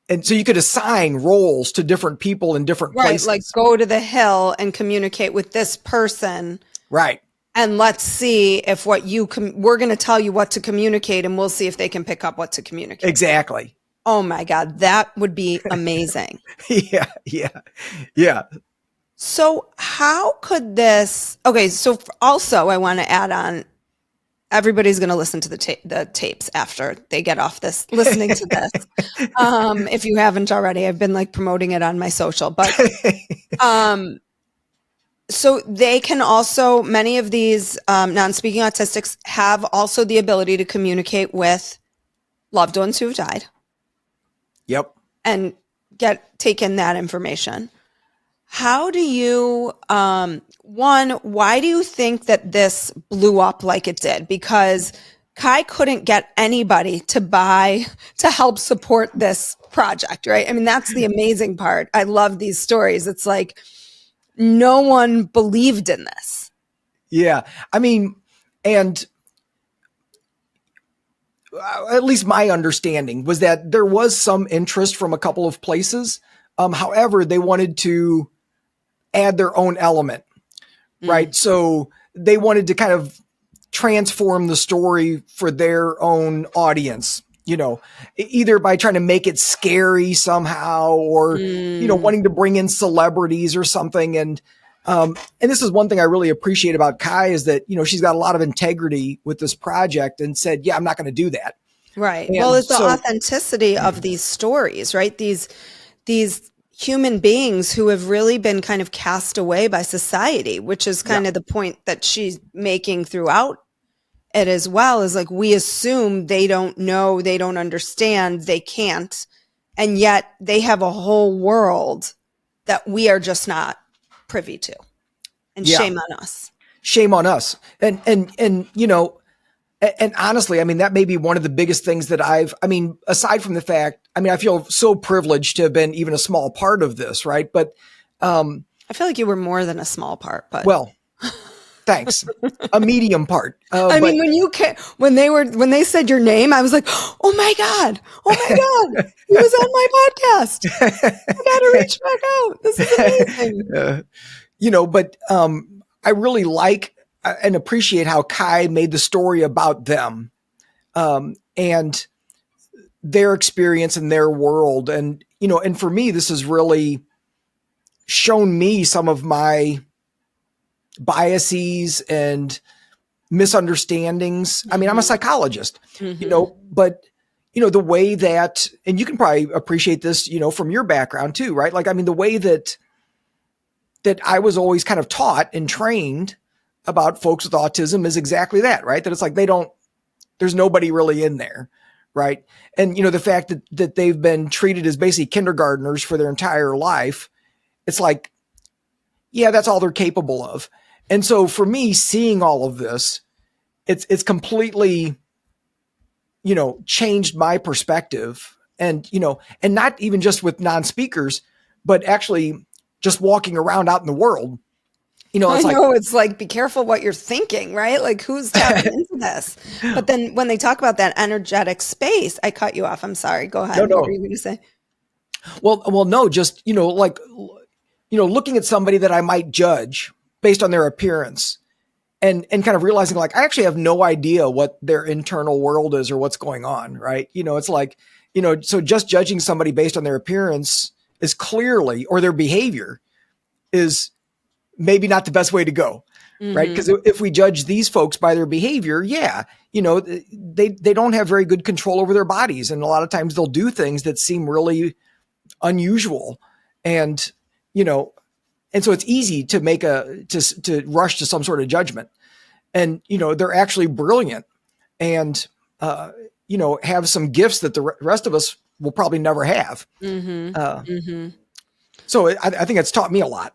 And so you could assign roles to different people in different places. Like go to the hill and communicate with this person. Right. And let's see if what we're going to tell you what to communicate, and we'll see if they can pick up what to communicate. Exactly. Oh my God, that would be amazing. Yeah. So how could this, okay, so also I want to add on, everybody's going to listen to the tapes after they get off this, listening to this. If you haven't already, I've been like promoting it on my social, but so they can also, many of these non-speaking autistics have also the ability to communicate with loved ones who've died. Yep. And take in that information. How do you, why do you think that this blew up like it did? Because Kai couldn't get anybody to help support this project, right? I mean, that's the amazing part. I love these stories. It's like no one believed in this. Yeah. I mean, and at least my understanding was that there was some interest from a couple of places. However, they wanted to add their own element, right? So they wanted to kind of transform the story for their own audience, either by trying to make it scary somehow or, wanting to bring in celebrities or something. And this is one thing I really appreciate about Kai is that, she's got a lot of integrity with this project and said, yeah, I'm not going to do that. Right. And well, it's the authenticity of these stories, right? These human beings who have really been kind of cast away by society, which is kind of the point that she's making throughout it as well, is like, we assume they don't know, they don't understand, they can't. And yet they have a whole world that we are just not privy to. And shame on us. Shame on us. And honestly, I mean, that may be one of the biggest things that aside from the fact, I feel so privileged to have been even a small part of this, right? But I feel like you were more than a small part, but well, thanks. A medium part. When they said your name, I was like, oh my God, he was on my podcast. I gotta reach back out. This is amazing. But I really like and appreciate how Kai made the story about them and their experience in their world. And, and for me, this has really shown me some of my biases and misunderstandings. I mean, I'm a psychologist, but the way that, and you can probably appreciate this, from your background too, right? Like, I mean, the way that I was always kind of taught and trained about folks with autism is exactly that, right? That it's like, there's nobody really in there. Right. And, the fact that they've been treated as basically kindergartners for their entire life, it's like, yeah, that's all they're capable of. And so for me, seeing all of this, it's completely, changed my perspective and, and not even just with non-speakers, but actually just walking around out in the world. It's like, be careful what you're thinking, right? Like, who's tapping into this? But then when they talk about that energetic space, I cut you off. I'm sorry. Go ahead. No. What were you going to say? Well, no, just, looking at somebody that I might judge based on their appearance and kind of realizing like, I actually have no idea what their internal world is or what's going on. Right. It's like, so just judging somebody based on their appearance is clearly, or their behavior is maybe not the best way to go. Right. Because if we judge these folks by their behavior, they don't have very good control over their bodies. And a lot of times they'll do things that seem really unusual. And, and so it's easy to make to rush to some sort of judgment. And, they're actually brilliant and, have some gifts that the rest of us will probably never have. So I think it's taught me a lot.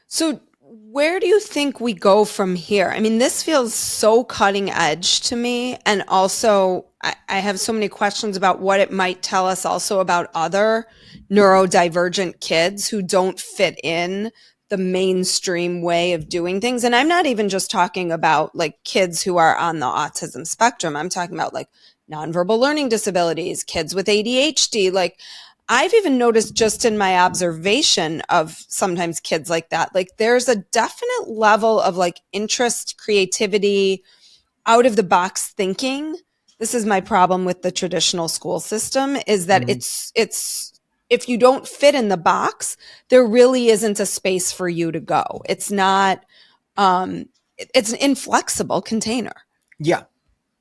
So where do you think we go from here? I mean, this feels so cutting edge to me. And also, I have so many questions about what it might tell us also about other neurodivergent kids who don't fit in the mainstream way of doing things. And I'm not even just talking about like kids who are on the autism spectrum. I'm talking about like nonverbal learning disabilities, kids with ADHD. Like, I've even noticed just in my observation of sometimes kids like that, like there's a definite level of like interest, creativity, out of the box thinking. This is my problem with the traditional school system, is that it's if you don't fit in the box, there really isn't a space for you to go. It's not, it's an inflexible container. Yeah.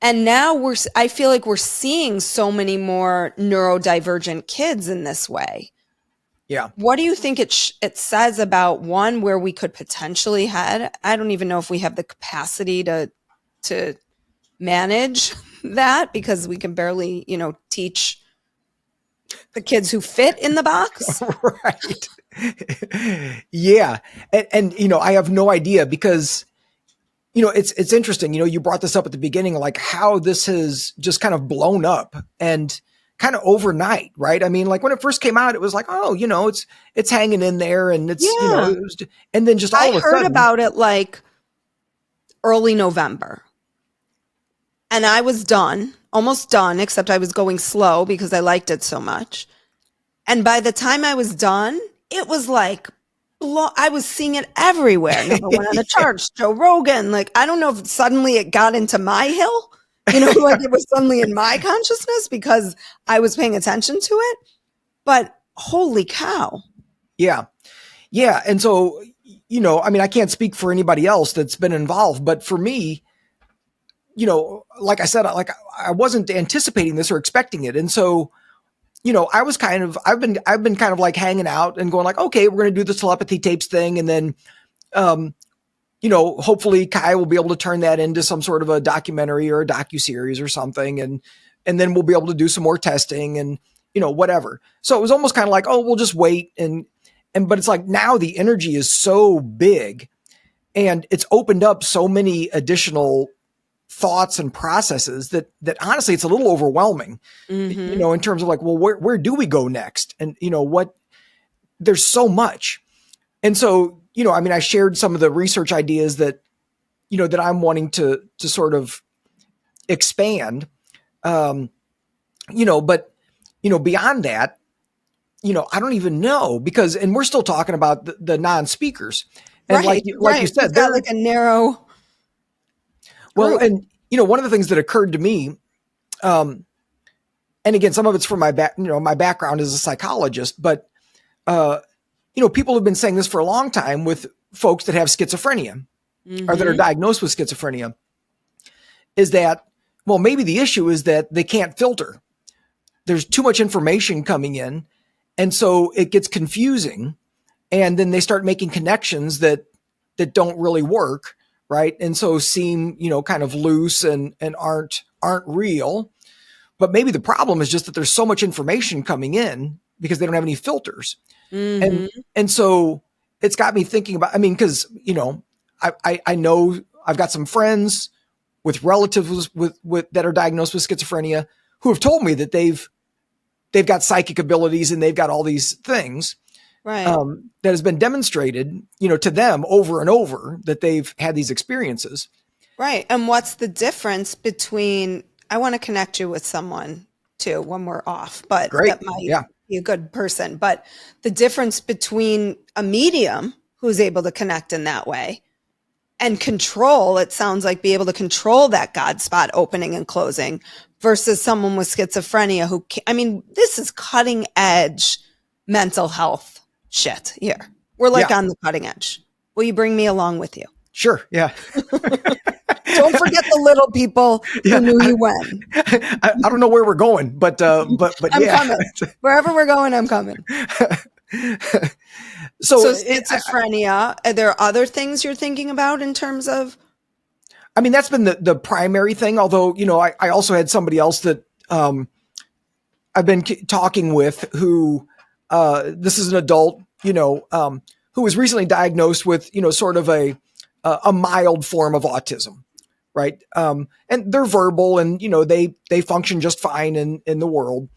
And now I feel like we're seeing so many more neurodivergent kids in this way. Yeah. What do you think it says about, one, where we could potentially head? I don't even know if we have the capacity to manage that, because we can barely, teach the kids who fit in the box. Right. Yeah. And, I have no idea, because it's interesting. You brought this up at the beginning, like how this has just kind of blown up and kind of overnight, right? I mean, like when it first came out, it was like, oh, it's hanging in there, and it's, and then just all of a sudden, I heard about it like early November, and I was almost done, except I was going slow because I liked it so much. And by the time I was done, it was like, I was seeing it everywhere. Number one on the charts, Joe Rogan. Like, I don't know if suddenly it got into my hill, like it was suddenly in my consciousness because I was paying attention to it. But holy cow. Yeah. Yeah. And so, I mean, I can't speak for anybody else that's been involved, but for me, like I said, like I wasn't anticipating this or expecting it. And so, I was I've been kind of like hanging out and going like, okay, we're going to do the telepathy tapes thing. And then, hopefully Kai will be able to turn that into some sort of a documentary or a docuseries or something. And then we'll be able to do some more testing and, whatever. So it was almost kind of like, oh, we'll just wait. But it's like, now the energy is so big and it's opened up so many additional thoughts and processes that honestly, it's a little overwhelming, in terms of like, well, where do we go next? And there's so much. And so, I mean, I shared some of the research ideas that, that I'm wanting to sort of expand, but, beyond that, I don't even know, because, and we're still talking about the non-speakers. And like you said, they're like a narrow. Well, and one of the things that occurred to me, and again, some of it's from my background as a psychologist, but people have been saying this for a long time with folks that have schizophrenia or that are diagnosed with schizophrenia, is that, well, maybe the issue is that they can't filter. There's too much information coming in, and so it gets confusing, and then they start making connections that don't really work. Right. And so seem, kind of loose and aren't real. But maybe the problem is just that there's so much information coming in because they don't have any filters. And so it's got me thinking about, I mean, because, I know I've got some friends with relatives with that are diagnosed with schizophrenia who have told me that they've got psychic abilities and they've got all these things. Right. That has been demonstrated, to them over and over, that they've had these experiences. Right. And what's the difference between, I want to connect you with someone too when we're off, but that might be a good person. But the difference between a medium who's able to connect in that way and control, it sounds like, be able to control that God spot opening and closing, versus someone with schizophrenia who, this is cutting edge mental health shit here. We're like on the cutting edge. Will you bring me along with you? Sure. Yeah. Don't forget the little people who knew you when. I don't know where we're going, but I'm coming. Wherever we're going, I'm coming. So schizophrenia, are there other things you're thinking about in terms of? I mean, that's been the primary thing. Although, I also had somebody else that I've been talking with who, this is an adult, who was recently diagnosed with, sort of a mild form of autism, right? And they're verbal, and they function just fine in the world,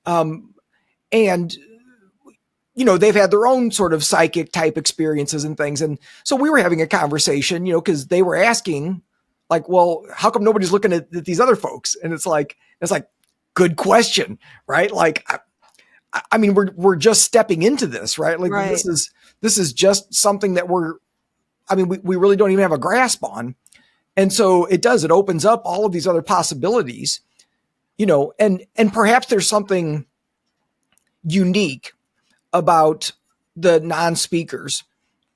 and they've had their own sort of psychic type experiences and things. And so we were having a conversation, because they were asking, like, well, how come nobody's looking at these other folks? And it's like, good question, right? Like, I mean, we're just stepping into this, right? Like, Right. this is just something that we really don't even have a grasp on. And so it opens up all of these other possibilities, and perhaps there's something unique about the non-speakers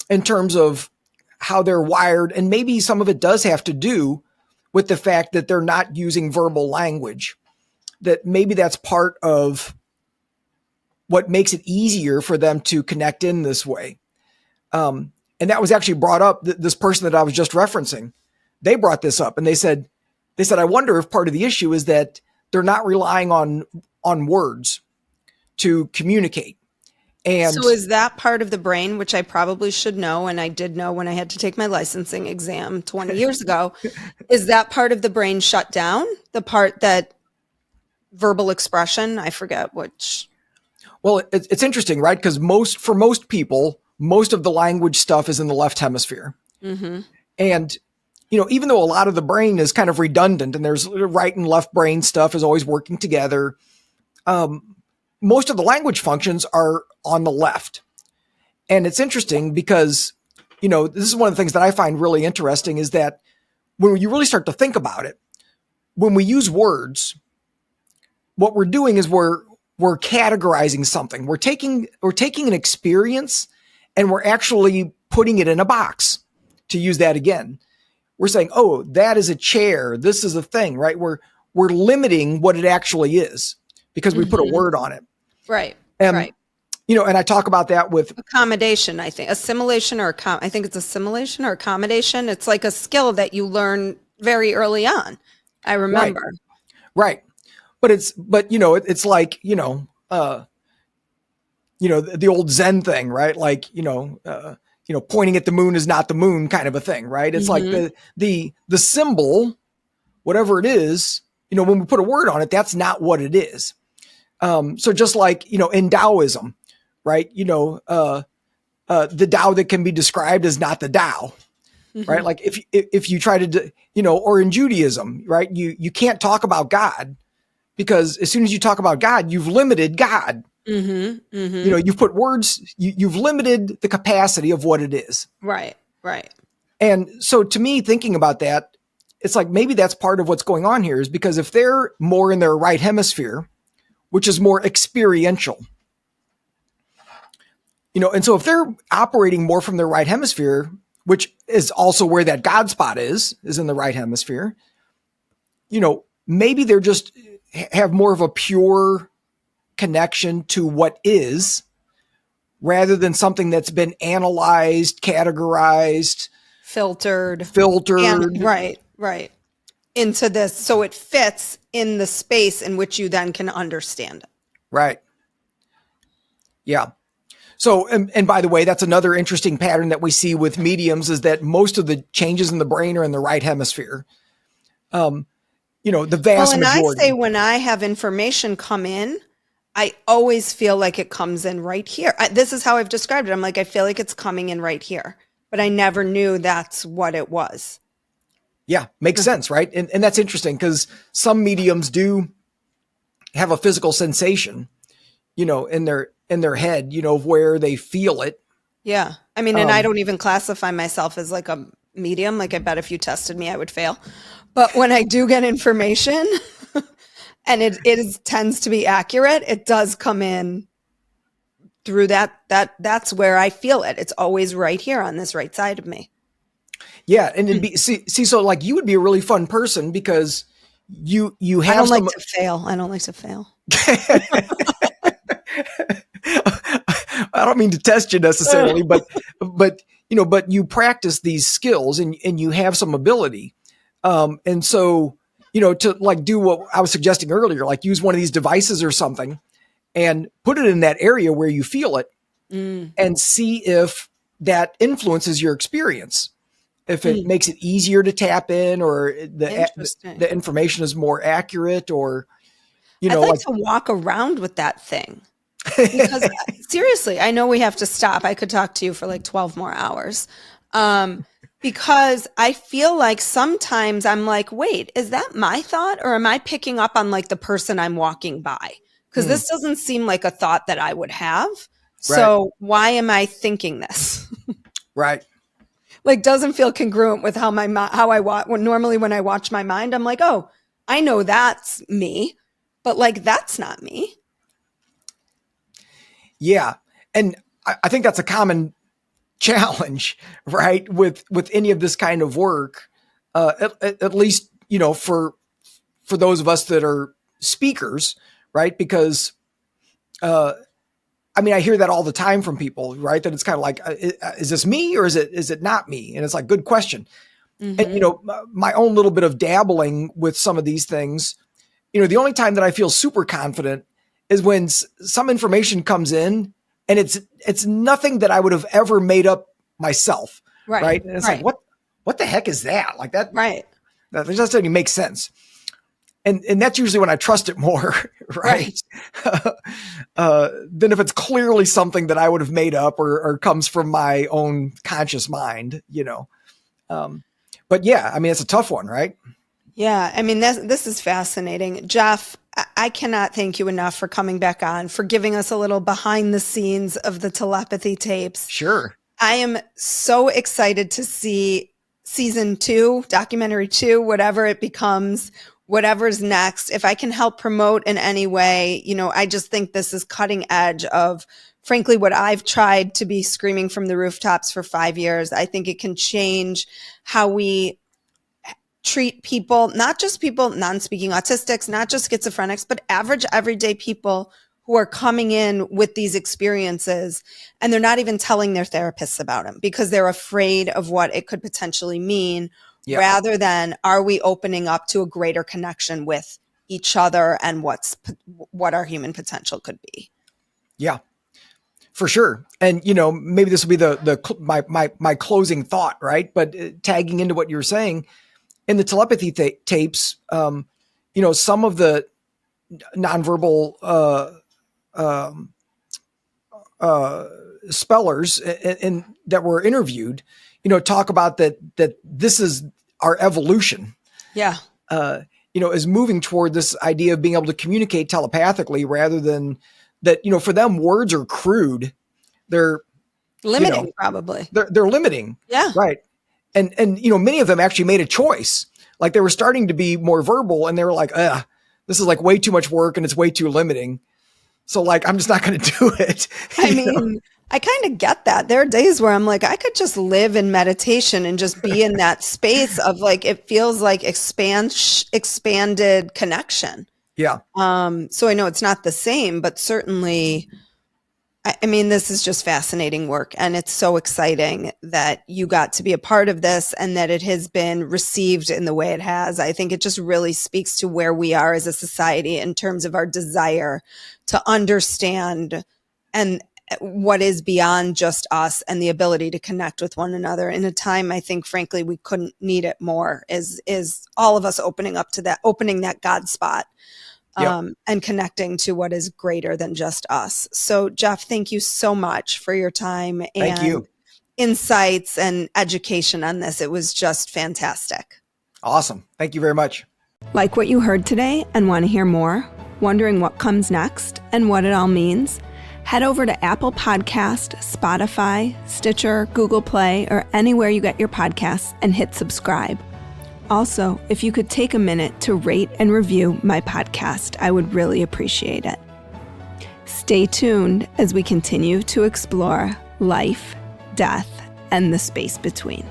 in terms of how they're wired. And maybe some of it does have to do with the fact that they're not using verbal language, that maybe that's part of what makes it easier for them to connect in this way. And that was actually brought up, this person that I was just referencing, they brought this up, and they said, I wonder if part of the issue is that they're not relying on words to communicate. And So is that part of the brain, which I probably should know, and I did know when I had to take my licensing exam 20 years ago, is that part of the brain shut down? The part that verbal expression, I forget which. well, it's interesting, right? Because for most people, most of the language stuff is in the left hemisphere. Mm-hmm. And, even though a lot of the brain is kind of redundant and there's right and left brain stuff is always working together, most of the language functions are on the left. And it's interesting because, this is one of the things that I find really interesting is that when you really start to think about it, when we use words, what we're doing is we're categorizing something. We're taking an experience and we're actually putting it in a box, to use that again. We're saying, oh, that is a chair. This is a thing, right? We're limiting what it actually is because we put a word on it. Right. And, right. And I talk about that with Accommodation, I think. Assimilation or I think it's assimilation or accommodation. It's like a skill that you learn very early on. I remember. Right. But it's like, the old Zen thing, right? Like, pointing at the moon is not the moon kind of a thing, right? It's like the symbol, whatever it is, when we put a word on it, that's not what it is. So just like, in Taoism, right? The Tao that can be described as not the Tao, right? Like if you try to, or in Judaism, right? You can't talk about God because as soon as you talk about God, you've limited God. You've put words, you've limited the capacity of what it is. Right. Right. And so to me, thinking about that, it's like, maybe that's part of what's going on here is because if they're more in their right hemisphere, which is more experiential, and so if they're operating more from their right hemisphere, which is also where that God spot is in the right hemisphere, maybe they're just have more of a pure connection to what is rather than something that's been analyzed, categorized, filtered. And, right. Into this. So it fits in the space in which you then can understand it. Right. Yeah. So, and by the way, that's another interesting pattern that we see with mediums is that most of the changes in the brain are in the right hemisphere. The vast and majority. I say when I have information come in, I always feel like it comes in right here. This is how I've described it. I'm like, I feel like it's coming in right here, but I never knew that's what it was. Yeah, makes sense, right? And that's interesting because some mediums do have a physical sensation, in their head, of where they feel it. Yeah. I mean, and I don't even classify myself as like a medium. Like I bet if you tested me, I would fail. But when I do get information and it tends to be accurate, it does come in through that's where I feel it. It's always right here on this right side of me. Yeah. And it'd be, so like you would be a really fun person because you have I don't like to fail. I don't like to fail. I don't mean to test you necessarily, but you practice these skills and you have some ability. And so, to like do what I was suggesting earlier, like use one of these devices or something and put it in that area where you feel it and see if that influences your experience. If it makes it easier to tap in, or the information is more accurate, or, I'd like to walk around with that thing. Because seriously, I know we have to stop. I could talk to you for like 12 more hours. Because I feel like sometimes I'm like, wait, is that my thought, or am I picking up on like the person I'm walking by? Because this doesn't seem like a thought that I would have. So why am I thinking this? Right. Like, doesn't feel congruent with how normally when I watch my mind, I'm like, oh, I know that's me, but like, that's not me. Yeah. And I think that's a common challenge, right? With any of this kind of work, at least, for those of us that are speakers, right? Because, I hear that all the time from people, right? That it's kind of like, is this me, or is it not me? And it's like, good question. And, my own little bit of dabbling with some of these things, the only time that I feel super confident is when some information comes in and it's nothing that I would have ever made up myself. Right. And it's like, what the heck is that? Like that, right. That just doesn't even make sense. And that's usually when I trust it more, right? Than if it's clearly something that I would have made up or comes from my own conscious mind, But yeah, it's a tough one, right? Yeah, this is fascinating. Jeff, I cannot thank you enough for coming back on, for giving us a little behind the scenes of the Telepathy Tapes. Sure. I am so excited to see season 2, documentary 2, whatever it becomes, whatever's next. If I can help promote in any way, I just think this is cutting edge of, frankly, what I've tried to be screaming from the rooftops for 5 years. I think it can change how we treat people, not just people non-speaking autistics, not just schizophrenics, but average everyday people who are coming in with these experiences, and they're not even telling their therapists about them because they're afraid of what it could potentially mean, rather than, are we opening up to a greater connection with each other and what our human potential could be? Yeah, for sure. And, maybe this will be my closing thought, right? But tagging into what you're saying, in the telepathy tapes, some of the nonverbal spellers and that were interviewed, talk about that this is our evolution. Yeah. Is moving toward this idea of being able to communicate telepathically, rather than that, for them, words are crude. They're limiting, probably. They're limiting. Yeah. Right. And many of them actually made a choice. Like, they were starting to be more verbal, and they were like, this is like way too much work and it's way too limiting. So like, I'm just not going to do it. I kind of get that. There are days where I'm like, I could just live in meditation and just be in that space of like, it feels like expanded connection. Yeah. So I know it's not the same, but certainly, this is just fascinating work, and it's so exciting that you got to be a part of this and that it has been received in the way it has. I think it just really speaks to where we are as a society in terms of our desire to understand and what is beyond just us, and the ability to connect with one another in a time, I think, frankly, we couldn't need it more, is all of us opening that God spot. And connecting to what is greater than just us. So, Jeff, thank you so much for your time and insights and education on this. It was just fantastic. Awesome. Thank you very much. Like what you heard today and want to hear more? Wondering what comes next and what it all means? Head over to Apple Podcast, Spotify, Stitcher, Google Play, or anywhere you get your podcasts and hit subscribe. Also, if you could take a minute to rate and review my podcast, I would really appreciate it. Stay tuned as we continue to explore life, death, and the space between.